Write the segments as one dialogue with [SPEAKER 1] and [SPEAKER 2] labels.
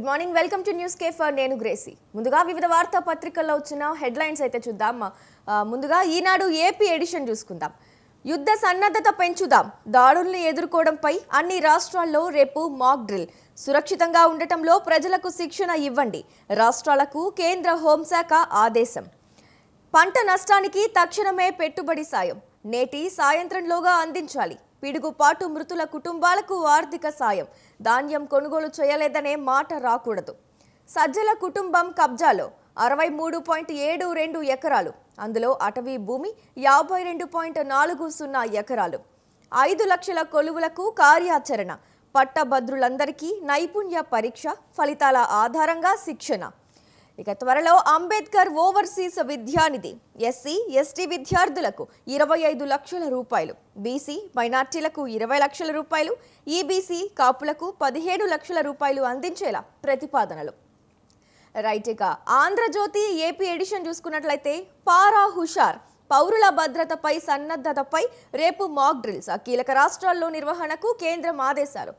[SPEAKER 1] Morning welcome to news కేఫర్ నేను Gracie. ముందుగా వివిధ వార్తా పత్రికల్లో వచ్చిన హెడ్లైన్స్ అయితే చూద్దాం. ముందుగా ఈనాడు ఏపీ ఎడిషన్ చూసుకుందాం. యుద్ధ సన్నద్ధత పెంచుదాం, దాడుల్ని ఎదుర్కోవడంపై అన్ని రాష్ట్రాల్లో రేపు మాక్ డ్రిల్. సురక్షితంగా ఉండటంలో ప్రజలకు శిక్షణ ఇవ్వండి, రాష్ట్రాలకు కేంద్ర హోంశాఖ ఆదేశం. పంట నష్టానికి తక్షణమే పెట్టుబడి సాయం నేటి సాయంత్రంలోగా అందించాలి. పిడుగుపాటు మృతుల కుటుంబాలకు ఆర్థిక సాయం. ధాన్యం కొనుగోలు చేయలేదనే మాట రాకూడదు. సజ్జల కుటుంబం కబ్జాలో 63.72 ఎకరాలు, అందులో అటవీ భూమి 52.40 ఎకరాలు. 5 లక్షల కొలువులకు కార్యాచరణ. పట్టభద్రులందరికీ నైపుణ్య పరీక్ష, ఫలితాల ఆధారంగా శిక్షణ. ఇక త్వరలో అంబేద్కర్ ఓవర్సీస్ విద్యానిధి. ఎస్సీ ఎస్టీ విద్యార్థులకు 25 లక్షల రూపాయలు, బీసీ మైనార్టీలకు 20 లక్షల రూపాయలు, ఈబీసీ కాపులకు 15 లక్షల రూపాయలు అందించేలా ప్రతిపాదనలు. రైట్, ఇక ఆంధ్రజ్యోతి ఏపీ ఎడిషన్ చూసుకున్నట్లయితే పారా హుషార్, పౌరుల భద్రతపై సన్నద్ధతపై రేపు మాక్ డ్రిల్స్. కీలక రాష్ట్రాల్లో నిర్వహణకు కేంద్రం ఆదేశాలు.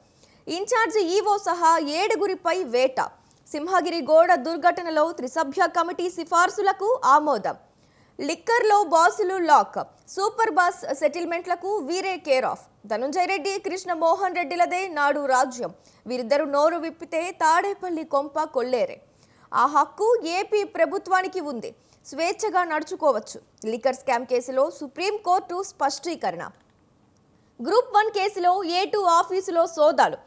[SPEAKER 1] ఇన్ఛార్జి ఈవో సహా 7గురిపై వేట. సింహగిరి గోడ దుర్ఘటనలో త్రిసభ్య కమిటీ సిఫార్సులకు ఆమోదం. లిక్కర్లో బాసులు లాక్. సూపర్ బాస్ సెటిల్మెంట్లకు వీరే కేర్ ఆఫ్. ధనుంజయ రెడ్డి, కృష్ణమోహన్ రెడ్డిలదే నాడు రాజ్యం. వీరిద్దరు నోరు విప్పితే తాడేపల్లి కొంప కొల్లేరే. ఆ హక్కు ఏపీ ప్రభుత్వానికి ఉంది, స్వేచ్ఛగా నడుచుకోవచ్చు. లిక్కర్ స్కామ్ కేసులో సుప్రీంకోర్టు స్పష్టీకరణ. గ్రూప్ 1 కేసులో A2 ఆఫీసులో సోదాలు.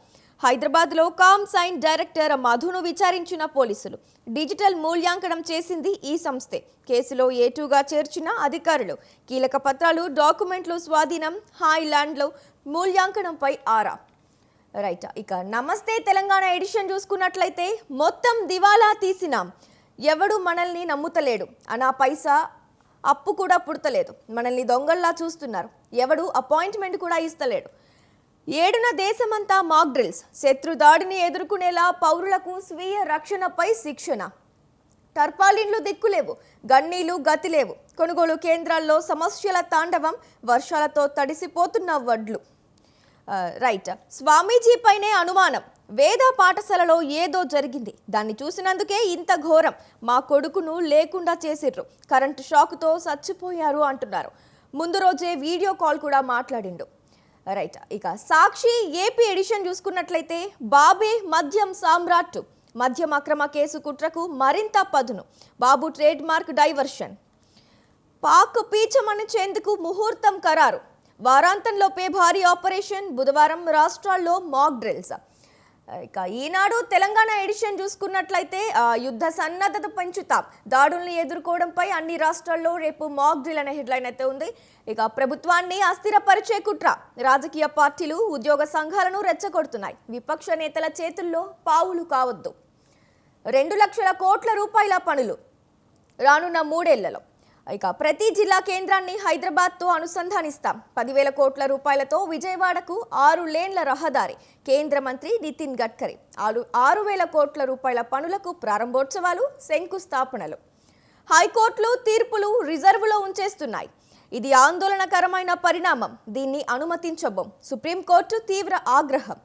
[SPEAKER 1] హైదరాబాద్లో కామ్ సైన్ డైరెక్టర్ మధును విచారించిన పోలీసులు. డిజిటల్ మూల్యాంకనం చేసింది ఈ సంస్థే. కేసులో A2గా చేర్చిన అధికారులు. కీలక పత్రాలు, డాక్యుమెంట్లు స్వాధీనం. హాయ్లాండ్లో మూల్యాంకనంపై ఆరా. రైట్, ఇక నమస్తే తెలంగాణ ఎడిషన్ చూసుకున్నట్లయితే మొత్తం దివాలా తీసినాం, ఎవడు మనల్ని నమ్ముతలేడు, అనా పైసా అప్పు కూడా పుడతలేదు, మనల్ని దొంగల్లా చూస్తున్నారు, ఎవడు అపాయింట్మెంట్ కూడా ఇస్తలేడు. 7న దేశమంతా మాక్ డ్రిల్స్. శత్రు దాడిని ఎదుర్కొనేలా పౌరులకు స్వీయ రక్షణపై శిక్షణ. టర్పాలిన్లు దిక్కులేవు, గన్నీలు గతిలేవు. కొనుగోలు కేంద్రాల్లో సమస్యల తాండవం. వర్షాలతో తడిసిపోతున్న వడ్లు. రైట్, స్వామీజీపైనే అనుమానం. వేద పాఠశాలలో ఏదో జరిగింది, దాన్ని చూసినందుకే ఇంత ఘోరం. మా కొడుకును లేకుండా చేసిర్రు, కరెంటు షాకుతో చచ్చిపోయారు అంటున్నారు. ముందు రోజే వీడియో కాల్ కూడా మాట్లాడిండు. రైట్, ఇక సాక్షి ఏపీ ఎడిషన్ చూసుకున్నట్లయితే బాబే మద్యం సామ్రాట్. మద్యం అక్రమ కేసు కుట్రకు మరింత పదును. బాబు ట్రేడ్ మార్క్ డైవర్షన్. పాక్ పీచమనిచేందుకు ముహూర్తం ఖరారు. వారాంతంలోపే భారీ ఆపరేషన్. బుధవారం రాష్ట్రాల్లో మాక్ డ్రిల్స్. ఇక ఈనాడు తెలంగాణ ఎడిషన్ చూసుకున్నట్లయితే యుద్ధ సన్నద్ధత పెంచుతాం, దాడుల్ని ఎదుర్కోవడంపై అన్ని రాష్ట్రాల్లో రేపు మాక్ డ్రిల్ అనే హెడ్లైన్ అయితే ఉంది. ఇక ప్రభుత్వాన్ని అస్థిరపరిచే కుట్ర. రాజకీయ పార్టీలు, ఉద్యోగ సంఘాలను రెచ్చగొడుతున్నాయి. విపక్ష నేతల చేతుల్లో పావులు కావద్దు. 2 లక్షల కోట్ల రూపాయల పనులు రానున్న 3 ఏళ్లలో. ఇక ప్రతి జిల్లా కేంద్రాన్ని హైదరాబాద్తో అనుసంధానిస్తాం. 10,000 కోట్ల రూపాయలతో విజయవాడకు 6 లేన్ల రహదారి. కేంద్ర మంత్రి నితిన్ గడ్కరీ. 6,000 కోట్ల రూపాయల పనులకు ప్రారంభోత్సవాలు, శంకుస్థాపనలు. హైకోర్టులు తీర్పులు రిజర్వులో ఉంచేస్తున్నాయి. ఇది ఆందోళనకరమైన పరిణామం, దీన్ని అనుమతించబోం. సుప్రీంకోర్టు తీవ్ర ఆగ్రహం.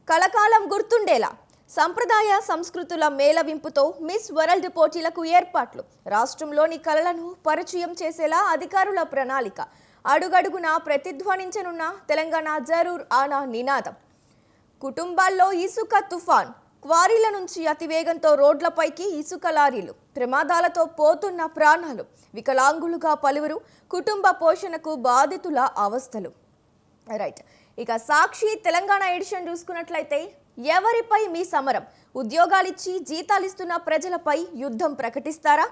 [SPEAKER 1] కలకాలం గుర్తుండేలా సంప్రదాయ సంస్కృతుల మేళవింపుతో మిస్ వరల్డ్ పోటీలకు ఏర్పాట్లు. రాష్ట్రంలోని కళలను పరిచయం చేసేలా అధికారుల ప్రణాళిక. అడుగడుగునా ప్రతిధ్వనించనున్న తెలంగాణ జరూర్ ఆనా నినాదం. కుటుంబాల్లో ఇసుక తుఫాన్. క్వారీల నుంచి అతివేగంతో రోడ్లపైకి ఇసుక లారీలు. ప్రమాదాలతో పోతున్న ప్రాణాలు. వికలాంగులుగా పలువురు. కుటుంబ పోషణకు బాధితుల అవస్థలు. రైట్, ఇక సాక్షి తెలంగాణ ఎడిషన్ చూసుకున్నట్లయితే ఎవరిపై మీ సమరం? ఉద్యోగాలిచ్చి జీతాలిస్తున్న ప్రజలపై యుద్ధం ప్రకటిస్తారా?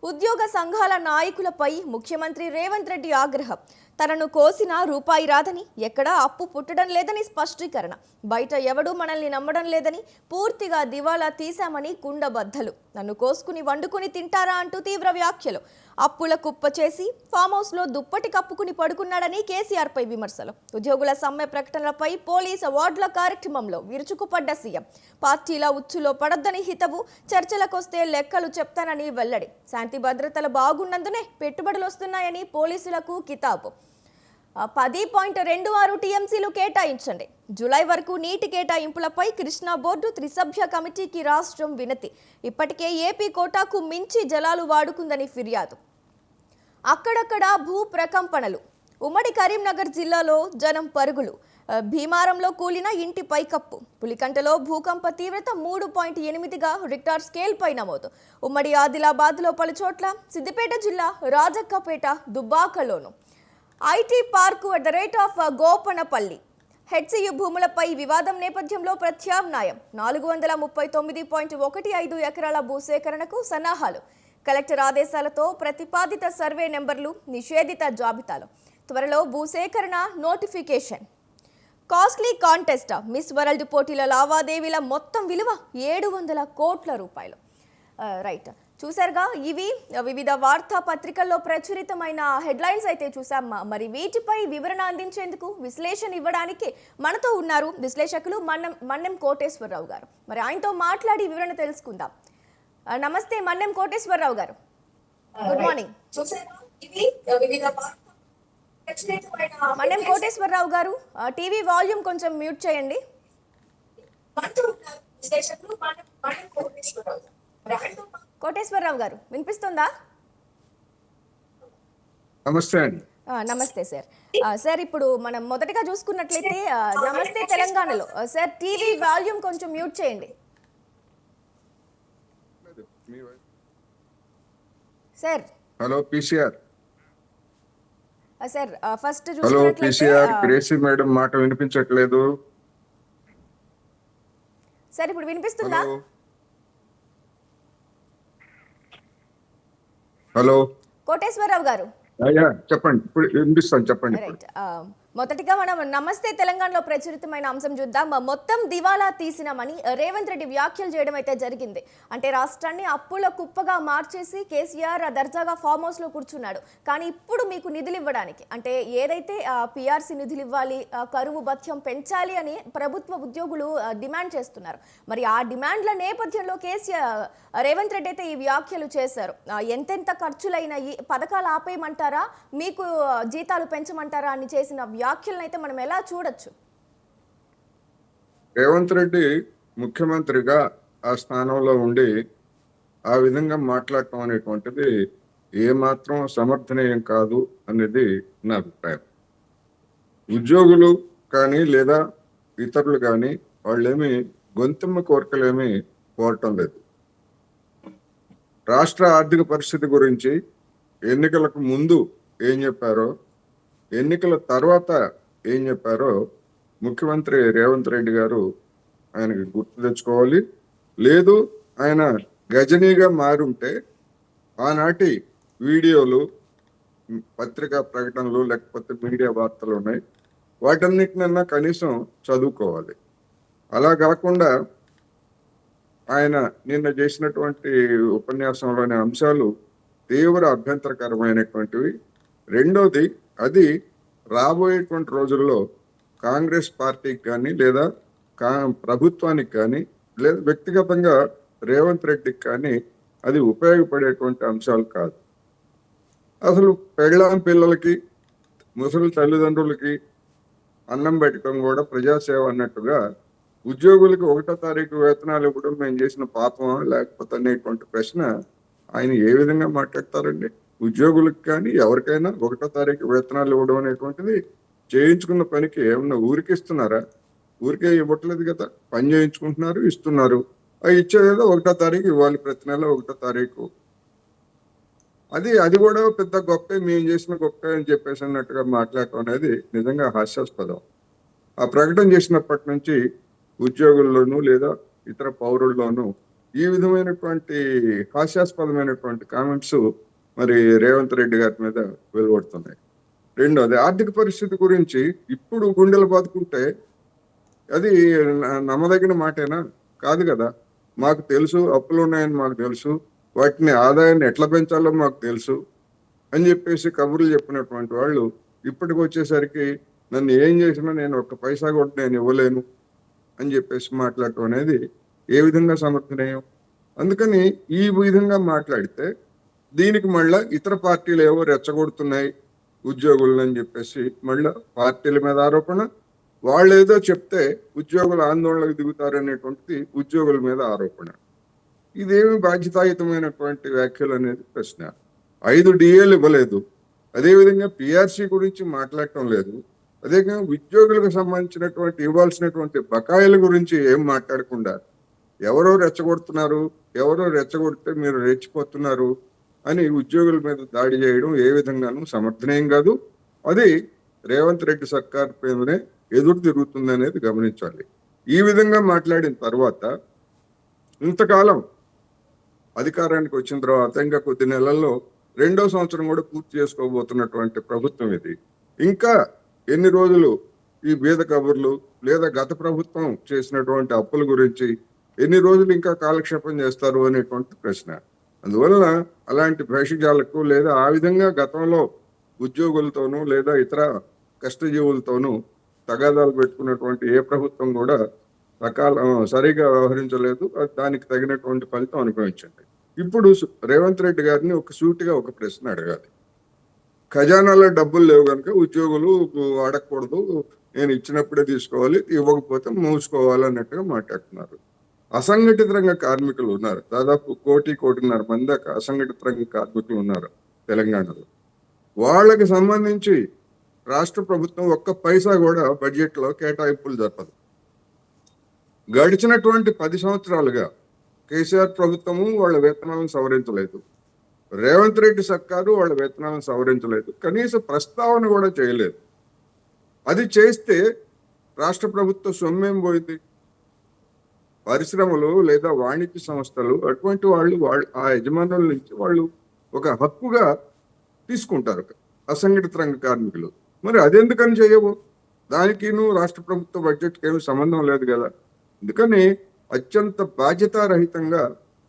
[SPEAKER 1] ఉద్యోగ సంఘాల నాయకులపై ముఖ్యమంత్రి రేవంత్ రెడ్డి ఆగ్రహం. తనను కోసిన రూపాయి రాదని, ఎక్కడా అప్పు పుట్టడం లేదని స్పష్టీకరణ. బయట ఎవడూ మనల్ని నమ్మడం లేదని, పూర్తిగా దివాలా తీశామని కుండబద్దలు. నన్ను కోసుకుని వండుకుని తింటారా అంటూ తీవ్ర వ్యాఖ్యలు. అప్పుల కుప్ప చేసి ఫామ్ హౌస్లో దుప్పటి కప్పుకుని పడుకున్నాడని కేసీఆర్పై విమర్శలు. ఉద్యోగుల సమ్మె ప్రకటనలపై పోలీస్ అవార్డుల కార్యక్రమంలో విరుచుకుపడ్డ సీఎం. పార్టీల ఉచ్చులో పడొద్దని హితవు. చర్చలకొస్తే లెక్కలు చెప్తానని వెల్లడి. శాంతి భద్రతలు బాగున్నందునే పెట్టుబడులు వస్తున్నాయని పోలీసులకు కితాబు. 10.26 టీఎంసీలు కేటాయించండి. జూలై వరకు నీటి కేటాయింపులపై కృష్ణా బోర్డు త్రిసభ్య కమిటీకి రాష్ట్రం వినతి. ఇప్పటికే ఏపీ కోటాకు మించి జలాలు వాడుకుందని ఫిర్యాదు. అక్కడక్కడ భూ ప్రకంపనలు. ఉమ్మడి కరీంనగర్ జిల్లాలో జనం పరుగులు. భీమారంలో కూలిన ఇంటి పైకప్పు. పులికంటలో భూకంప తీవ్రత 3.8గా రిక్టార్ స్కేల్ పై నమోదు. ఉమ్మడి ఆదిలాబాద్లో పలుచోట్ల, సిద్దిపేట జిల్లా రాజక్కపేట, దుబ్బాకలోను. IT park at the rate of Gopanapalli. HCU భూములపై వివాదం నేపథ్యంలో ప్రత్యామ్నాయం. 439.15 ఎకరాల భూసేకరణకు సన్నాహాలు. కలెక్టర్ ఆదేశాలతో ప్రతిపాదిత సర్వే నెంబర్లు నిషేధిత జాబితాలో. త్వరలో భూసేకరణ notification. Costly contest. Miss world పోటీల లావాదేవీల మొత్తం విలువ 700 కోట్ల రూపాయలు. రైట్, చూసారుగా, ఇవి వివిధ వార్తా పత్రికల్లో ప్రచురితమైన హెడ్లైన్స్ అయితే చూసాం. మరి వీటిపై వివరణ అందించేందుకు, విశ్లేషణ ఇవ్వడానికి మనతో ఉన్నారు విశ్లేషకులు మన్నెం కోటేశ్వరరావు గారు. మరి ఆయనతో మాట్లాడి వివరణ తెలుసుకుందాం. నమస్తే మన్నెం కోటేశ్వరరావు గారు, గుడ్ మార్నింగ్. మన్నెం కోటేశ్వరరావు గారు, టీవీ వాల్యూమ్ కొంచెం మ్యూట్ చేయండి. కోటేశ్వరరావు గారు, వినిపిస్తుందా?
[SPEAKER 2] నమస్తే అండి.
[SPEAKER 1] నమస్తే సార్. సార్, ఇప్పుడు మనం మొదటగా చూసుకున్నట్లయితే నమస్తే తెలంగాణలో సార్ టీవీ వాల్యూమ్ కొంచెం మ్యూట్ చేయండి sir.
[SPEAKER 2] Hello PCR.
[SPEAKER 1] Sir, first
[SPEAKER 2] hello PCR, Gracie madam మాట వినిపించట్లేదు
[SPEAKER 1] సార్. ఇప్పుడు వినిపిస్తుందా?
[SPEAKER 2] హలో
[SPEAKER 1] కోటేశ్వరరావు గారు,
[SPEAKER 2] చెప్పండి. ఇప్పుడు వినిపిస్తాను, చెప్పండి.
[SPEAKER 1] రైట్. మొదటిగా మనం నమస్తే తెలంగాణలో ప్రచురితమైన అంశం చూద్దాం. మొత్తం దివాలా తీసినామని రేవంత్ రెడ్డి వ్యాఖ్యలు చేయడం అయితే జరిగింది. అంటే రాష్ట్రాన్ని అప్పుల కుప్పగా మార్చేసి కేసీఆర్ దర్జాగా ఫామ్ హౌస్ లో కూర్చున్నాడు. కానీ ఇప్పుడు మీకు నిధులు ఇవ్వడానికి, అంటే ఏదైతే పిఆర్సీ నిధులు ఇవ్వాలి, కరువు భత్యం పెంచాలి అని ప్రభుత్వ ఉద్యోగులు డిమాండ్ చేస్తున్నారు. మరి ఆ డిమాండ్ల నేపథ్యంలో కేసీఆర్ రేవంత్ రెడ్డి అయితే ఈ వ్యాఖ్యలు చేశారు. ఎంతెంత ఖర్చులైన ఈ పథకాలు ఆపేయమంటారా, మీకు జీతాలు పెంచమంటారా అని చేసిన వ్యాఖ్యలను అయితే మనం ఎలా చూడొచ్చు?
[SPEAKER 2] రేవంత్ రెడ్డి ముఖ్యమంత్రిగా ఆ స్థానంలో ఉండి ఆ విధంగా మాట్లాడటం అనేటువంటిది ఏమాత్రం సమర్థనీయం కాదు అనేది నా అభిప్రాయం. ఉద్యోగులు కానీ లేదా ఇతరులు కానీ వాళ్ళేమి గొంతెమ్మ కోరికలేమి కోరటం లేదు. రాష్ట్ర ఆర్థిక పరిస్థితి గురించి ఎన్నికలకు ముందు ఏం చెప్పారో, ఎన్నికల తర్వాత ఏం చెప్పారో ముఖ్యమంత్రి రేవంత్ రెడ్డి గారు ఆయనకి గుర్తు తెచ్చుకోవాలి. లేదు, ఆయన గజనీగా మారుంటే ఆనాటి వీడియోలు, పత్రికా ప్రకటనలు, లేకపోతే మీడియా వార్తలు ఉన్నాయి, వాటన్నిటినన్నా కనీసం చదువుకోవాలి. అలా కాకుండా ఆయన నిన్న చేసినటువంటి ఉపన్యాసంలోని అంశాలు తీవ్ర అభ్యంతరకరమైనటువంటివి. రెండోది, అది రాబోయేటువంటి రోజుల్లో కాంగ్రెస్ పార్టీకి కానీ లేదా ప్రభుత్వానికి కానీ లేదా వ్యక్తిగతంగా రేవంత్ రెడ్డికి కానీ అది ఉపయోగపడేటువంటి అంశాలు కాదు. అసలు పెళ్ళాం పిల్లలకి, ముసలి తల్లిదండ్రులకి అన్నం పెట్టడం కూడా ప్రజాసేవ అన్నట్టుగా ఉద్యోగులకి 1వ తారీఖు వేతనాలు ఇవ్వడం మేము చేసిన పాపమా లేకపోతే అనేటువంటి ప్రశ్న ఆయన ఏ విధంగా మాట్లాడతారండి? ఉద్యోగులకు కానీ ఎవరికైనా 1వ తారీఖు వేతనాలు ఇవ్వడం అనేటువంటిది చేయించుకున్న పనికి ఏమన్నా ఊరికి ఇస్తున్నారా? ఊరికే ఇవ్వట్లేదు కదా, పని చేయించుకుంటున్నారు, ఇస్తున్నారు. అవి ఇచ్చేదేదో 1వ తారీఖు ఇవ్వాలి, ప్రతి నెల 1వ తారీఖు. అది కూడా పెద్ద గొప్పే, మేము చేసిన గొప్ప అని చెప్పేసి అన్నట్టుగా మాట్లాడటం అనేది నిజంగా హాస్యాస్పదం. ఆ ప్రకటన చేసినప్పటి నుంచి ఉద్యోగుల్లోనూ లేదా ఇతర పౌరుల్లోనూ ఈ విధమైనటువంటి హాస్యాస్పదమైనటువంటి కామెంట్స్ మరి రేవంత్ రెడ్డి గారి మీద వెలువడుతున్నాయి. రెండోది, ఆర్థిక పరిస్థితి గురించి ఇప్పుడు గుండెలు బాదుకుంటే అది నమ్మదగిన మాటేనా? కాదు కదా. మాకు తెలుసు, అప్పులు ఉన్నాయని మాకు తెలుసు, వాటిని ఆదాయాన్ని ఎట్లా పెంచాలో మాకు తెలుసు అని చెప్పేసి కబుర్లు చెప్పినటువంటి వాళ్ళు ఇప్పటికి వచ్చేసరికి నన్ను ఏం చేసినా నేను 1 పైసా కూడా నేను ఇవ్వలేను అని చెప్పేసి మాట్లాడటం అనేది ఏ విధంగా సమర్థనీయం? అందుకని ఈ విధంగా మాట్లాడితే దీనికి మళ్ళా ఇతర పార్టీలు ఏవో రెచ్చగొడుతున్నాయి, ఉద్యోగులను అని చెప్పేసి మళ్ళీ పార్టీల మీద ఆరోపణ. వాళ్ళు ఏదో చెప్తే ఉద్యోగులు ఆందోళనకు దిగుతారనేటువంటిది ఉద్యోగుల మీద ఆరోపణ. ఇదేమి బాధ్యతాయుతమైనటువంటి వ్యాఖ్యలు అనేది ప్రశ్న. 5 డిఏలు ఇవ్వలేదు, అదేవిధంగా పిఆర్సీ గురించి మాట్లాడటం లేదు, అదేవిధంగా ఉద్యోగులకు సంబంధించినటువంటి ఇవ్వాల్సినటువంటి బకాయిల గురించి ఏం మాట్లాడకుండా ఎవరో రెచ్చగొడుతున్నారు, ఎవరో రెచ్చగొడితే మీరు రెచ్చిపోతున్నారు అని ఉద్యోగుల మీద దాడి చేయడం ఏ విధంగానూ సమర్థనీయం కాదు. అది రేవంత్ రెడ్డి సర్కార్ మీదనే ఎదురు తిరుగుతుంది అనేది గమనించాలి. ఈ విధంగా మాట్లాడిన తర్వాత ఇంతకాలం అధికారానికి వచ్చిన తర్వాత ఇంకా కొద్ది నెలల్లో 2వ సంవత్సరం కూడా పూర్తి చేసుకోబోతున్నటువంటి ప్రభుత్వం ఇది. ఇంకా ఎన్ని రోజులు ఈ బీద కబుర్లు లేదా గత ప్రభుత్వం చేసినటువంటి అప్పుల గురించి ఎన్ని రోజులు ఇంకా కాలక్షేపం చేస్తారు అనేటువంటి ప్రశ్న. అందువలన అలాంటి భేషజాలకు లేదా ఆ విధంగా గతంలో ఉద్యోగులతోనూ లేదా ఇతర కష్టజీవులతోనూ తగాదాలు పెట్టుకున్నటువంటి ఏ ప్రభుత్వం కూడా సరిగా వ్యవహరించలేదు. దానికి తగినటువంటి ఫలితం అనుభవించండి. ఇప్పుడు రేవంత్ రెడ్డి గారిని ఒక సూటిగా ఒక ప్రశ్న అడగాలి. ఖజానాలో డబ్బులు లేవు కనుక ఉద్యోగులు అడగకూడదు, నేను ఇచ్చినప్పుడే తీసుకోవాలి, ఇవ్వకపోతే మూసుకోవాలి అన్నట్టుగా మాట్లాడుతున్నారు. అసంఘటిత రంగ కార్మికులు ఉన్నారు, దాదాపు 1.5 మంది దాకా అసంఘటిత రంగ కార్మికులు ఉన్నారు తెలంగాణలో. వాళ్ళకి సంబంధించి రాష్ట్ర ప్రభుత్వం ఒక్క పైసా కూడా బడ్జెట్ లో కేటాయింపులు జరపదు. గడిచినటువంటి 10 సంవత్సరాలుగా కేసీఆర్ ప్రభుత్వము వాళ్ళ వేతనాలను సవరించలేదు, రేవంత్ రెడ్డి సర్కారు వాళ్ళ వేతనాలను సవరించలేదు, కనీస ప్రస్తావన కూడా చేయలేదు. అది చేస్తే రాష్ట్ర ప్రభుత్వ సొమ్మేం పోయింది? పరిశ్రమలు లేదా వాణిజ్య సంస్థలు అటువంటి వాళ్ళు ఆ యజమానుల నుంచి వాళ్ళు ఒక హక్కుగా తీసుకుంటారు అసంఘటిత రంగ కార్మికులు. మరి అదెందుకని చేయవు? దానికి రాష్ట్ర ప్రభుత్వ బడ్జెట్కి ఏమి సంబంధం లేదు కదా. అందుకని అత్యంత బాధ్యతారహితంగా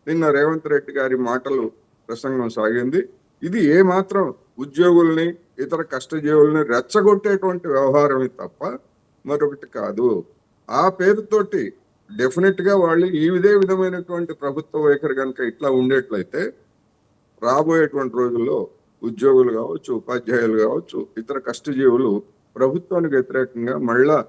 [SPEAKER 2] నిన్న రేవంత్ రెడ్డి గారి మాటలు ప్రసంగం సాగింది. ఇది ఏమాత్రం ఉద్యోగుల్ని ఇతర కష్టజీవుల్ని రెచ్చగొట్టేటువంటి వ్యవహారమే తప్ప మరొకటి కాదు. ఆ పేరుతోటి డెఫినెట్ గా వాళ్ళు ఇదే విధమైనటువంటి ప్రభుత్వ వైఖరి కనుక ఇట్లా ఉండేట్లయితే రాబోయేటువంటి రోజుల్లో ఉద్యోగులు కావచ్చు, ఉపాధ్యాయులు కావచ్చు, ఇతర కష్టజీవులు ప్రభుత్వానికి వ్యతిరేకంగా మళ్ళా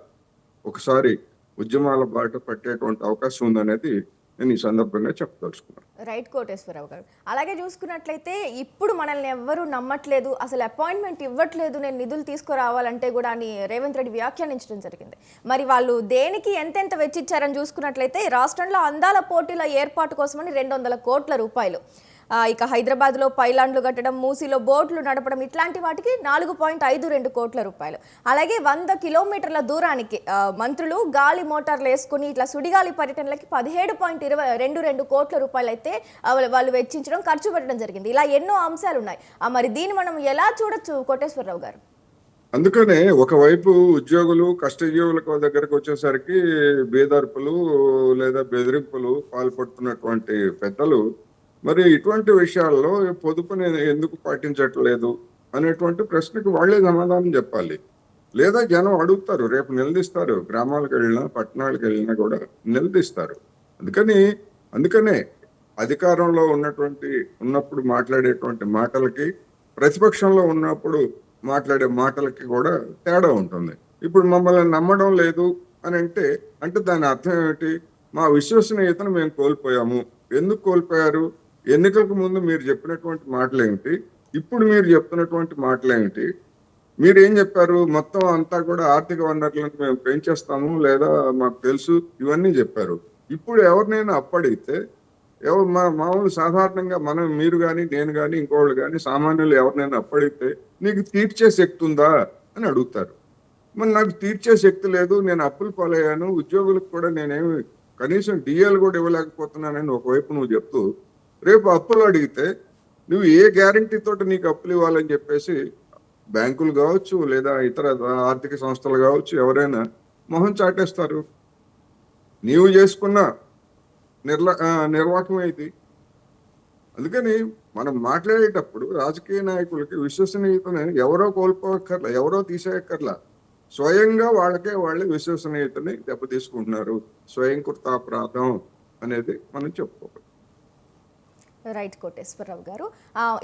[SPEAKER 2] ఒకసారి ఉద్యమాల బాట పట్టేటువంటి అవకాశం ఉందనేది నేను ఈ సందర్భంగా చెప్పదలుచుకున్నాను.
[SPEAKER 1] రైట్ కోటేశ్వరరావు గారు. అలాగే చూసుకున్నట్లయితే ఇప్పుడు మనల్ని ఎవ్వరూ నమ్మట్లేదు, అసలు అపాయింట్మెంట్ ఇవ్వట్లేదు, నేను నిధులు తీసుకురావాలంటే కూడా అని రేవంత్ రెడ్డి వ్యాఖ్యానించడం జరిగింది. మరి వాళ్ళు దేనికి ఎంతెంత వెచ్చిచ్చారని చూసుకున్నట్లయితే రాష్ట్రంలో అందాల పోటీల ఏర్పాటు కోసమని 200 కోట్ల రూపాయలు, ఇక హైదరాబాద్లో పైలాండ్లు కట్టడం, మూసీలో బోట్లు నడపడం, ఇట్లాంటి వాటికి 4.52 కోట్ల రూపాయలు. అలాగే 100 కిలోమీటర్ల దూరానికి మంత్రులు గాలి మోటార్లు వేసుకుని ఇట్లా సుడిగాలి పర్యటనలకి 17.22 కోట్ల రూపాయలు అయితే వాళ్ళు వెచ్చించడం, ఖర్చు పెట్టడం జరిగింది. ఇలా ఎన్నో అంశాలు ఉన్నాయి. మరి దీన్ని మనం ఎలా చూడొచ్చు కోటేశ్వరరావు గారు?
[SPEAKER 2] అందుకనే ఒకవైపు ఉద్యోగులు కష్టజీవుల దగ్గరకు వచ్చేసరికి బేదర్పులు లేదా బెదిరింపులు పాల్పడుతున్నటువంటి పెద్దలు మరి ఇటువంటి విషయాల్లో పొదుపుని ఎందుకు పాటించట్లేదు అనేటువంటి ప్రశ్నకు వాళ్లే సమాధానం చెప్పాలి. లేదా జనం అడుగుతారు, రేపు నిలదీస్తారు, గ్రామాలకు వెళ్ళినా పట్టణాలకు వెళ్ళినా కూడా నిలదీస్తారు. అందుకనే అధికారంలో ఉన్నప్పుడు మాట్లాడేటువంటి మాటలకి, ప్రతిపక్షంలో ఉన్నప్పుడు మాట్లాడే మాటలకి కూడా తేడా ఉంటుంది. ఇప్పుడు మమ్మల్ని నమ్మడం లేదు అని అంటే దాని అర్థం ఏమిటి? మా విశ్వసనీయతను మేము కోల్పోయాము. ఎందుకు కోల్పోయారు? ఎన్నికలకు ముందు మీరు చెప్పినటువంటి మాటలేమిటి, ఇప్పుడు మీరు చెప్తున్నటువంటి మాటలేమిటి? మీరు ఏం చెప్పారు? మొత్తం అంతా కూడా ఆర్థిక వనరులను మేము పెంచేస్తాము, లేదా మాకు తెలుసు, ఇవన్నీ చెప్పారు. ఇప్పుడు ఎవరినైనా అప్పడిగితే మామూలు సాధారణంగా మీరు కానీ నేను కానీ ఇంకోళ్ళు కానీ సామాన్యులు ఎవరినైనా అప్పడిగితే నీకు తీర్చే శక్తి ఉందా అని అడుగుతారు. మరి నాకు తీర్చే శక్తి లేదు, నేను అప్పులు పాలయ్యాను, ఉద్యోగులకు కూడా నేనేమి కనీసం డిఏలు కూడా ఇవ్వలేకపోతున్నానని ఒకవైపు నువ్వు చెప్తూ, రేపు అప్పులు అడిగితే నువ్వు ఏ గ్యారంటీ తోటి నీకు అప్పులు ఇవ్వాలని చెప్పేసి బ్యాంకులు కావచ్చు లేదా ఇతర ఆర్థిక సంస్థలు కావచ్చు ఎవరైనా మొహం చాటేస్తారు. నీవు చేసుకున్న నిర్వాహకం ఇది. అందుకని మనం మాట్లాడేటప్పుడు రాజకీయ నాయకులకి విశ్వసనీయతని ఎవరో కోల్పోక్కర్లా, ఎవరో తీసేయక్కర్లా, స్వయంగా వాళ్ళే విశ్వసనీయతని దెబ్బతీసుకుంటున్నారు. స్వయం కృతాపరాధం అనేది మనం చెప్పుకోవాలి.
[SPEAKER 1] రైట్ కోటేశ్వరరావు గారు.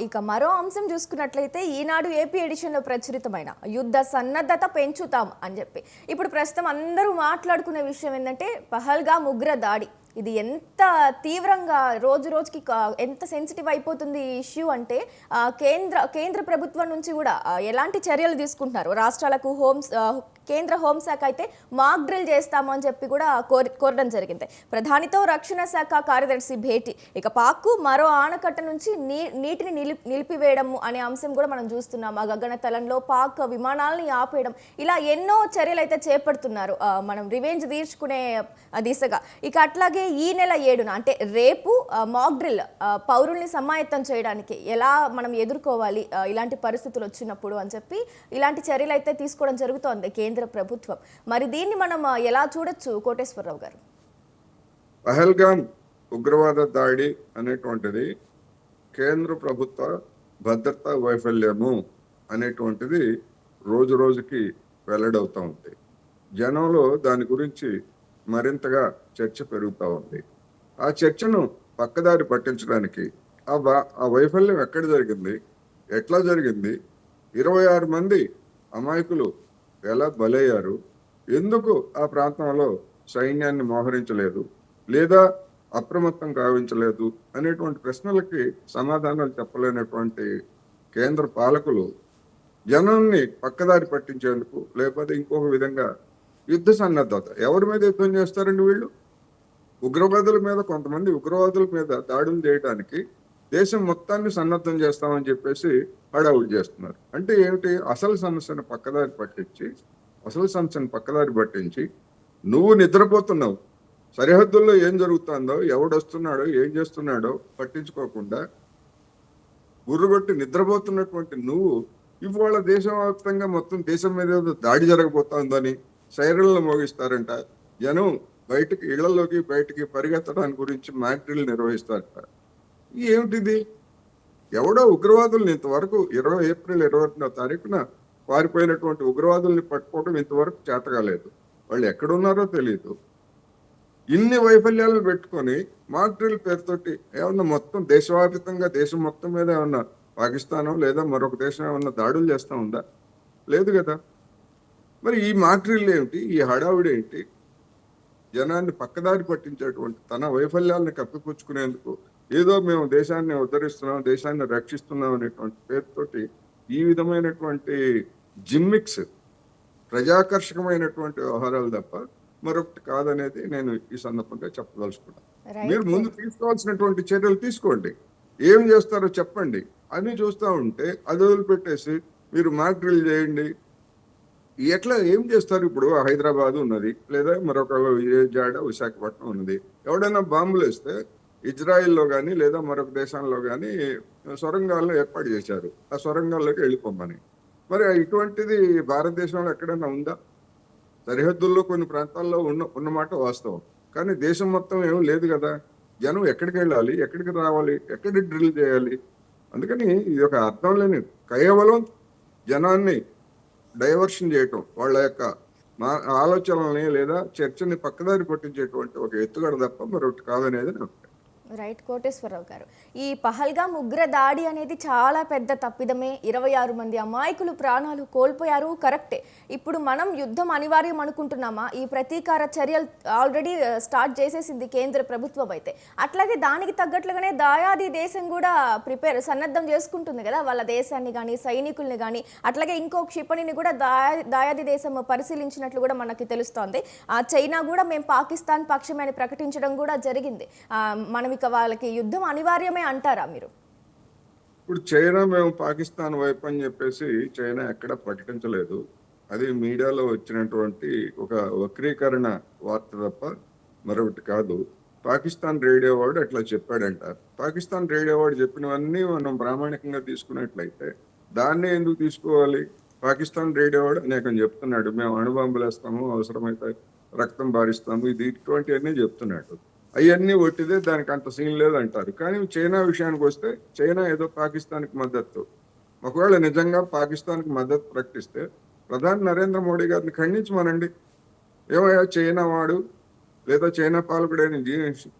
[SPEAKER 1] ఇక మరో అంశం చూసుకున్నట్లయితే ఈనాడు ఏపీ ఎడిషన్లో ప్రచురితమైన యుద్ధ సన్నద్ధత పెంచుతాం అని చెప్పి ఇప్పుడు ప్రస్తుతం అందరూ మాట్లాడుకునే విషయం ఏంటంటే పహల్గామ్ ఉగ్ర దాడి. ఇది ఎంత తీవ్రంగా రోజు రోజుకి ఎంత సెన్సిటివ్ అయిపోతుంది ఈ ఇష్యూ అంటే కేంద్ర ప్రభుత్వం నుంచి కూడా ఎలాంటి చర్యలు తీసుకుంటున్నారు. రాష్ట్రాలకు కేంద్ర హోంశాఖ అయితే మాక్ డ్రిల్ చేస్తాము అని చెప్పి కూడా కోరడం జరిగింది. ప్రధానితో రక్షణ శాఖ కార్యదర్శి భేటీ. ఇక పాక్కు మరో ఆనకట్ట నుంచి నీటిని నిలిపివేయడం అనే అంశం కూడా మనం చూస్తున్నాం. ఆ గగనతలంలో పాక్ విమానాలని ఆపేయడం, ఇలా ఎన్నో చర్యలు అయితే చేపడుతున్నారు మనం రివెంజ్ తీర్చుకునే దిశగా. ఇక అట్లాగే ఈ నెల 7న అంటే రేపు మాక్ డ్రిల్ పౌరుల్ని సమాయత్తం చేయడానికి ఎలా మనం ఎదుర్కోవాలి ఇలాంటి పరిస్థితులు వచ్చినప్పుడు అని చెప్పి ఇలాంటి చర్యలు అయితే తీసుకోవడం జరుగుతోంది కేంద్ర ప్రభుత్వం. మరి దీన్ని మనం ఎలా చూడొచ్చు కోటేశ్వరరావు గారు?
[SPEAKER 2] పహల్గామ్ ఉగ్రవాద దాడి అనేటువంటిది కేంద్ర ప్రభుత్వ భద్రతా వైఫల్యము అనేటువంటిది రోజు రోజుకి వెల్లడవుతూ ఉంది. జనంలో దాని గురించి మరింతగా చర్చ పెరుగుతూ ఉంది. ఆ చర్చను పక్కదారి పట్టించడానికి ఆ వైఫల్యం ఎక్కడ జరిగింది, ఎట్లా జరిగింది, 26 మంది అమాయకులు ఎలా బలయ్యారు, ఎందుకు ఆ ప్రాంతంలో సైన్యాన్ని మోహరించలేదు లేదా అప్రమత్తం గావించలేదు అనేటువంటి ప్రశ్నలకి సమాధానాలు చెప్పలేనటువంటి కేంద్ర పాలకులు జనాన్ని పక్కదారి పట్టించేందుకు లేకపోతే ఇంకొక విధంగా యుద్ధ సన్నద్ధత. ఎవరి మీద యుద్ధం చేస్తారండి వీళ్ళు? ఉగ్రవాదుల మీద, కొంతమంది ఉగ్రవాదుల మీద దాడులు చేయడానికి దేశం మొత్తాన్ని సన్నద్ధం చేస్తామని చెప్పేసి హడావుడి చేస్తున్నారు. అంటే ఏమిటి? అసలు సమస్యను పక్కదారి పట్టించి నువ్వు నిద్రపోతున్నావు, సరిహద్దుల్లో ఏం జరుగుతుందో, ఎవడొస్తున్నాడో ఏం చేస్తున్నాడో పట్టించుకోకుండా గుర్రుగొట్టి నిద్రపోతున్నటువంటి నువ్వు ఇవాళ దేశవ్యాప్తంగా మొత్తం దేశం మీద దాడి జరగబోతోందని సైరన్లు మోగిస్తారంట. జనం ఇళ్లలోకి బయటికి పరిగెత్తడానికి గురించి మాక్ డ్రిల్ నిర్వహిస్తారట. ఏమిటిది? ఎవడో ఉగ్రవాదుల్ని ఇంతవరకు ఏప్రిల్ 21వ తారీఖున పారిపోయినటువంటి ఉగ్రవాదుల్ని పట్టుకోవడం ఇంతవరకు చేతగాలేదు. వాళ్ళు ఎక్కడున్నారో తెలియదు. ఇన్ని వైఫల్యాలను పెట్టుకొని మాక్ డ్రిల్ పేరుతోటి ఏమన్నా మొత్తం దేశవ్యాప్తంగా దేశం మొత్తం మీద ఏమన్నా పాకిస్తానో లేదా మరొక దేశం ఏమన్నా దాడులు చేస్తా ఉందా? లేదు కదా. మరి ఈ మాక్ డ్రిల్ ఏమిటి? ఈ హడావుడి ఏంటి? జనాన్ని పక్కదారి పట్టించేటువంటి తన వైఫల్యాలను కప్పిపుచ్చుకునేందుకు ఏదో మేము దేశాన్ని ఉద్ధరిస్తున్నాం, దేశాన్ని రక్షిస్తున్నాం అనేటువంటి పేరుతోటి ఈ విధమైనటువంటి జిమ్మిక్స్, ప్రజాకర్షకమైనటువంటి వ్యవహారాలు తప్ప మరొకటి కాదనేది నేను ఈ సందర్భంగా చెప్పదలుచుకున్నాను. మీరు ముందు తీసుకోవాల్సినటువంటి చర్యలు తీసుకోండి, ఏం చేస్తారో చెప్పండి. అన్ని చూస్తూ ఉంటే అది వదిలిపెట్టేసి మీరు మాక్ డ్రిల్ చేయండి. ఎట్లా ఏం చేస్తారు? ఇప్పుడు హైదరాబాద్ ఉన్నది, లేదా మరొక విశాఖపట్నం ఉన్నది. ఎవడైనా బాంబులు వేస్తే ఇజ్రాయిల్లో కానీ లేదా మరొక దేశంలో కానీ సొరంగాల్లో ఏర్పాటు చేశారు, ఆ సొరంగాల్లోకి వెళ్ళిపోమని. మరి ఇటువంటిది భారతదేశంలో ఎక్కడైనా ఉందా? సరిహద్దుల్లో కొన్ని ప్రాంతాల్లో ఉన్నమాట వాస్తవం, కానీ దేశం మొత్తం ఏం లేదు కదా. జనం ఎక్కడికి వెళ్ళాలి, ఎక్కడికి రావాలి, ఎక్కడికి డ్రిల్ చేయాలి? అందుకని ఇది ఒక అర్థం లేని కేవలం జనాన్ని డైవర్షన్ చేయటం, వాళ్ళ యొక్క ఆలోచనల్ని లేదా చర్చని పక్కదారి పట్టించేటువంటి ఒక ఎత్తుగడ తప్ప మరొకటి కాదనేది నా అభిప్రాయం.
[SPEAKER 1] రైట్ కోటేశ్వరరావు గారు, ఈ పహల్గామ్ ఉగ్ర దాడి అనేది చాలా పెద్ద తప్పిదమే. 26 మంది అమాయకులు ప్రాణాలు కోల్పోయారు, కరెక్టే. ఇప్పుడు మనం యుద్ధం అనివార్యం అనుకుంటున్నామా? ఈ ప్రతీకార చర్యలు ఆల్రెడీ స్టార్ట్ చేసేసింది కేంద్ర ప్రభుత్వం అయితే. అట్లాగే దానికి తగ్గట్లుగానే దాయాది దేశం కూడా సన్నద్ధం చేసుకుంటుంది కదా వాళ్ళ దేశాన్ని కానీ సైనికుల్ని కానీ. అట్లాగే ఇంకో క్షిపణిని కూడా దాయాది దేశం పరిశీలించినట్లు కూడా మనకి తెలుస్తోంది. చైనా కూడా మేము పాకిస్తాన్ పక్షమని ప్రకటించడం కూడా జరిగింది. మనం వాళ్ళకి యుద్ధం అనివార్యమే అంటారా మీరు?
[SPEAKER 2] ఇప్పుడు చైనా మేము పాకిస్తాన్ వైపు అని చెప్పేసి చైనా ఎక్కడ ప్రకటించలేదు. అది మీడియాలో వచ్చినటువంటి ఒక వక్రీకరణ వార్త తప్ప మరొకటి కాదు. పాకిస్తాన్ రేడియో వాడు అట్లా చెప్పాడంట. పాకిస్తాన్ రేడియో వాడు చెప్పినవన్నీ మనం ప్రామాణికంగా తీసుకున్నట్లయితే దాన్నే ఎందుకు తీసుకోవాలి? పాకిస్తాన్ రేడియో వాడు అనేకం చెప్తున్నాడు, మేము అణుబాంబులు వేస్తాము, అవసరమైతే రక్తం బారిస్తాము, ఇది ఇటువంటివన్నీ చెప్తున్నాడు. అవన్నీ ఒట్టిదే, దానికి అంత సీన్ లేదంటారు. కానీ చైనా విషయానికి వస్తే చైనా ఏదో పాకిస్తాన్కి మద్దతు, ఒకవేళ నిజంగా పాకిస్తాన్కి మద్దతు ప్రకటిస్తే ప్రధాని నరేంద్ర మోడీ గారిని ఖండించమనండి. ఏమయ్యా చైనా వాడు లేదా చైనా పాలకుడైన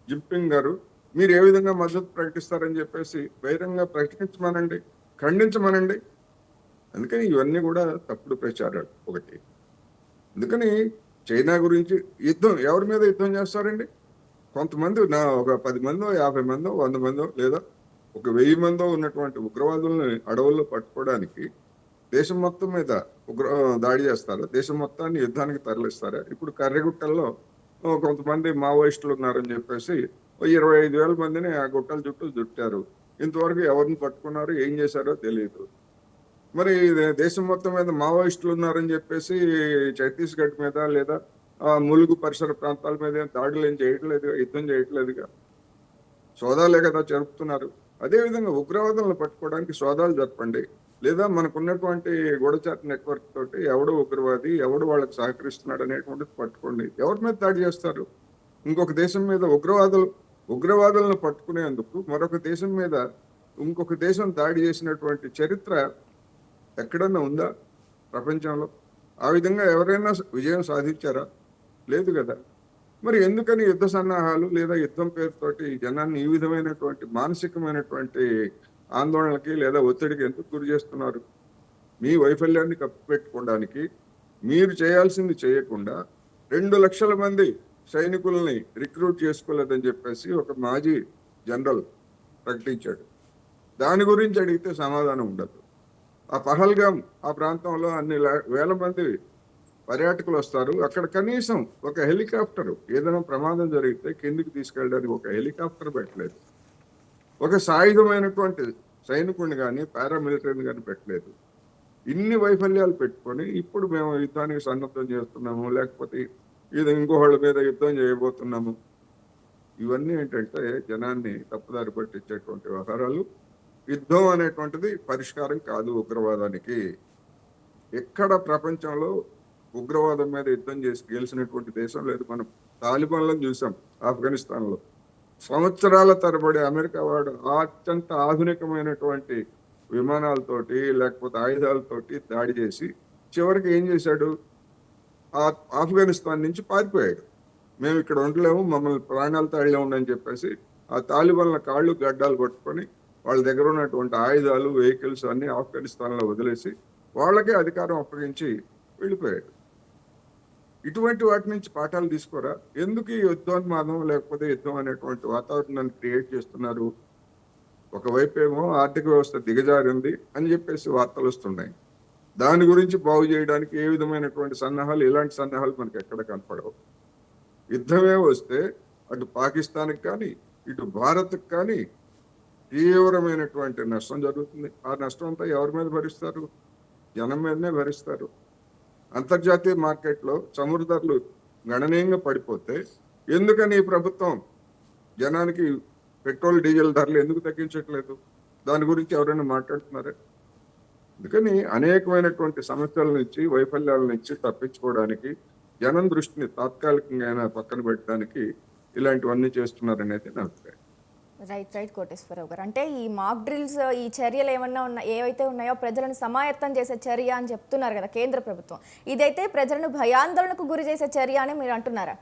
[SPEAKER 2] జిన్పింగ్ గారు మీరు ఏ విధంగా మద్దతు ప్రకటిస్తారని చెప్పేసి బహిరంగ ప్రకటించమనండి, ఖండించమనండి. అందుకని ఇవన్నీ కూడా తప్పుడు ప్రచారాలు ఒకటి. అందుకని చైనా గురించి యుద్ధం ఎవరి మీద యుద్ధం చేస్తారండి? కొంతమంది ఒక 10 మందో, 50 మందో, 100 మందో లేదా ఒక 1000 మందో ఉన్నటువంటి ఉగ్రవాదుల్ని అడవుల్లో పట్టుకోవడానికి దేశం మొత్తం మీద దాడి చేస్తారా? దేశం మొత్తాన్ని యుద్ధానికి తరలిస్తారా? ఇప్పుడు కర్రెగుట్టల్లో కొంతమంది మావోయిస్టులు ఉన్నారని చెప్పేసి ఓ 25,000 మందిని ఆ గుట్టల చుట్టూ చుట్టారు. ఇంతవరకు ఎవరిని పట్టుకున్నారు, ఏం చేశారో తెలియదు. మరి దేశం మొత్తం మీద మావోయిస్టులు ఉన్నారని చెప్పేసి ఛత్తీస్గఢ్ మీద లేదా ములుగు పరిసర ప్రాంతాల మీద దాడులు ఏం చేయట్లేదుగా, యుద్ధం చేయట్లేదుగా, సోదాలే కదా జరుపుతున్నారు. అదేవిధంగా ఉగ్రవాదులను పట్టుకోవడానికి సోదాలు జరపండి. లేదా మనకున్నటువంటి గూఢచారి నెట్వర్క్ తోటి ఎవడు ఉగ్రవాది, ఎవడు వాళ్ళకి సహకరిస్తున్నాడు అనేటువంటిది పట్టుకోండి. ఎవరి మీద దాడి చేస్తారు? ఇంకొక దేశం మీద ఉగ్రవాదులను పట్టుకునేందుకు మరొక దేశం మీద ఇంకొక దేశం దాడి చేసినటువంటి చరిత్ర ఎక్కడన్నా ఉందా ప్రపంచంలో? ఆ విధంగా ఎవరైనా విజయం సాధించారా? లేదు కదా. మరి ఎందుకని యుద్ధ సన్నాహాలు లేదా యుద్ధం పేరుతోటి జనాన్ని ఈ విధమైనటువంటి మానసికమైనటువంటి ఆందోళనకి లేదా ఒత్తిడికి ఎందుకు గురి చేస్తున్నారు? మీ వైఫల్యాన్ని కప్పిపెట్టుకోవడానికి మీరు చేయాల్సింది చేయకుండా 2 లక్షల మంది సైనికుల్ని రిక్రూట్ చేసుకోలేదని చెప్పేసి ఒక మాజీ జనరల్ ప్రకటించాడు. దాని గురించి అడిగితే సమాధానం ఉండదు. ఆ పహల్గాం ఆ ప్రాంతంలో అన్ని వేల మంది పర్యాటకులు వస్తారు. అక్కడ కనీసం ఒక హెలికాప్టర్ ఏదైనా ప్రమాదం జరిగితే కిందికి తీసుకెళ్ళడానికి ఒక హెలికాప్టర్ పెట్టలేదు. ఒక సాయుధమైనటువంటి సైనికుడిని కానీ పారామిలిటరీని కానీ పెట్టలేదు. ఇన్ని వైఫల్యాలు పెట్టుకొని ఇప్పుడు మేము యుద్ధానికి సన్నద్ధం చేస్తున్నాము, లేకపోతే ఇది ఇంకోళ్ళ మీద యుద్ధం చేయబోతున్నాము. ఇవన్నీ ఏంటంటే జనాన్ని తప్పుదారి పట్టించేటువంటి వ్యవహారాలు. యుద్ధం అనేటువంటిది పరిష్కారం కాదు ఉగ్రవాదానికి. ఎక్కడ ప్రపంచంలో ఉగ్రవాదం మీద యుద్ధం చేసి గెలిచినటువంటి దేశం లేదు. మనం తాలిబాన్లను చూసాం ఆఫ్ఘనిస్తాన్లో. సంవత్సరాల తరబడి అమెరికా వాడు అత్యంత ఆధునికమైనటువంటి విమానాలతోటి లేకపోతే ఆయుధాలతోటి దాడి చేసి చివరికి ఏం చేశాడు? ఆఫ్ఘనిస్తాన్ నుంచి పారిపోయాడు. మేము ఇక్కడ ఉండలేము, మమ్మల్ని ప్రాణాలతో అడిగాము అని చెప్పేసి ఆ తాలిబాన్ల కాళ్ళు గడ్డాలు పట్టుకొని వాళ్ళ దగ్గర ఉన్నటువంటి ఆయుధాలు, వెహికల్స్ అన్ని ఆఫ్ఘనిస్తాన్లో వదిలేసి వాళ్ళకే అధికారం అప్పగించి వెళ్ళిపోయాడు. ఇటువంటి వాటి నుంచి పాఠాలు తీసుకోరా? ఎందుకు ఈ యుద్ధోన్మాదం లేకపోతే యుద్ధం అనేటువంటి వాతావరణాన్ని క్రియేట్ చేస్తున్నారు? ఒకవైపు ఏమో ఆర్థిక వ్యవస్థ దిగజారింది అని చెప్పేసి వార్తలు వస్తున్నాయి. దాని గురించి బాగు చేయడానికి ఏ విధమైనటువంటి సన్నాహాలు, ఇలాంటి సన్నాహాలు మనకి ఎక్కడ కనపడవు. యుద్ధమే వస్తే అటు పాకిస్తాన్కి కానీ ఇటు భారత్కి కానీ తీవ్రమైనటువంటి నష్టం జరుగుతుంది. ఆ నష్టం అంతా ఎవరి మీద భరిస్తారు? జనం మీదనే భరిస్తారు. అంతర్జాతీయ మార్కెట్లో చమురు ధరలు గణనీయంగా పడిపోతే ఎందుకని ఈ ప్రభుత్వం జనానికి పెట్రోల్ డీజిల్ ధరలు ఎందుకు తగ్గించట్లేదు? దాని గురించి ఎవరైనా మాట్లాడుతున్నారా? అందుకని అనేకమైనటువంటి సమస్యల నుంచి, వైఫల్యాల నుంచి తప్పించుకోవడానికి జనం దృష్టిని తాత్కాలికంగా పక్కన పెట్టడానికి ఇలాంటివన్నీ చేస్తున్నారనేది నా అభిప్రాయం.
[SPEAKER 1] రైట్ కోటేశ్వరరావు గారు, అంటే ఈ మాక్ డ్రిల్స్, ఈ చర్యలు ఏవైతే ఉన్నాయో ప్రజలను సమాయత్తం చేసే చర్య అని చెప్తున్నారు కదా కేంద్ర ప్రభుత్వం, ఇదైతే ప్రజలను భయాందోళనకు గురి చేసే చర్య అని మీరు అంటున్నారా?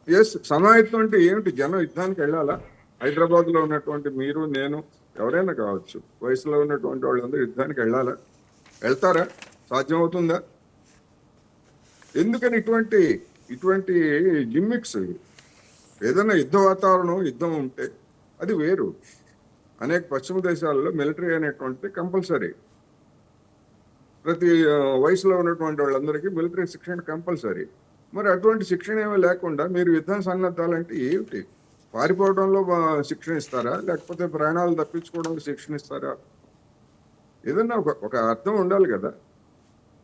[SPEAKER 2] ఎస్, సమాయత్తం అంటే ఏమిటి? జనం యుద్ధానికి వెళ్ళాలా? హైదరాబాద్ లో ఉన్నటువంటి మీరు, నేను, ఎవరైనా కావచ్చు, వయసులో ఉన్నటువంటి వాళ్ళందరూ యుద్ధానికి వెళ్ళాలా? వెళ్తారా? సాధ్యమవుతుందా? ఎందుకని ఇటువంటి జిమ్మిక్స్? ఏదైనా యుద్ధ వాతావరణం, యుద్ధం ఉంటే అది వేరు. అనేక పశ్చిమ దేశాల్లో మిలిటరీ అనేటువంటిది కంపల్సరీ. ప్రతి వయసులో ఉన్నటువంటి వాళ్ళందరికీ మిలిటరీ శిక్షణ కంపల్సరీ. మరి అటువంటి శిక్షణ ఏమీ లేకుండా మీరు యుద్ధం సన్నద్దాలంటే ఏమిటి? పారిపోవడంలో శిక్షణ ఇస్తారా, లేకపోతే ప్రాణాలు తప్పించుకోవడంలో శిక్షణ ఇస్తారా? ఏదన్నా ఒక అర్థం ఉండాలి కదా.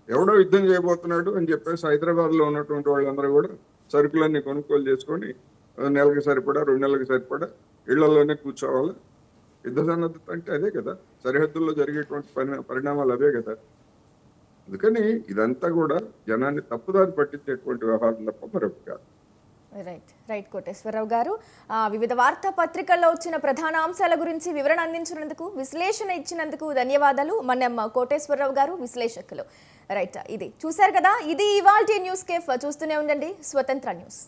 [SPEAKER 2] ఎవడో యుద్ధం చేయబోతున్నాడు అని చెప్పేసి హైదరాబాద్లో ఉన్నటువంటి వాళ్ళందరూ కూడా సరుకులన్నీ కొనుగోలు చేసుకొని నెలకి సరిపడా, 2 నెలలకు సరిపడా ఇళ్లలోనే కూర్చోవాలి. యుద్ధ సన్నద్ధత అంటే అదే కదా. సరిహద్దుల్లో జరిగేటువంటి పరిణామాలు అవే కదా. అందుకని ఇదంతా కూడా జనాన్ని తప్పుదారి పట్టించేటువంటి వ్యవహారం తప్ప మరొకటి కాదు.
[SPEAKER 1] రైట్ కోటేశ్వరరావు గారు, వివిధ వార్తా పత్రికల్లో వచ్చిన ప్రధాన అంశాల గురించి వివరణ అందించినందుకు, విశ్లేషణ ఇచ్చినందుకు ధన్యవాదాలు. మన కోటేశ్వరరావు గారు విశ్లేషకులు. రైట్, ఇది చూశారు కదా, ఇది ఇవాల్టి న్యూస్ కేఫ్. చూస్తూనే ఉండండి స్వతంత్ర న్యూస్.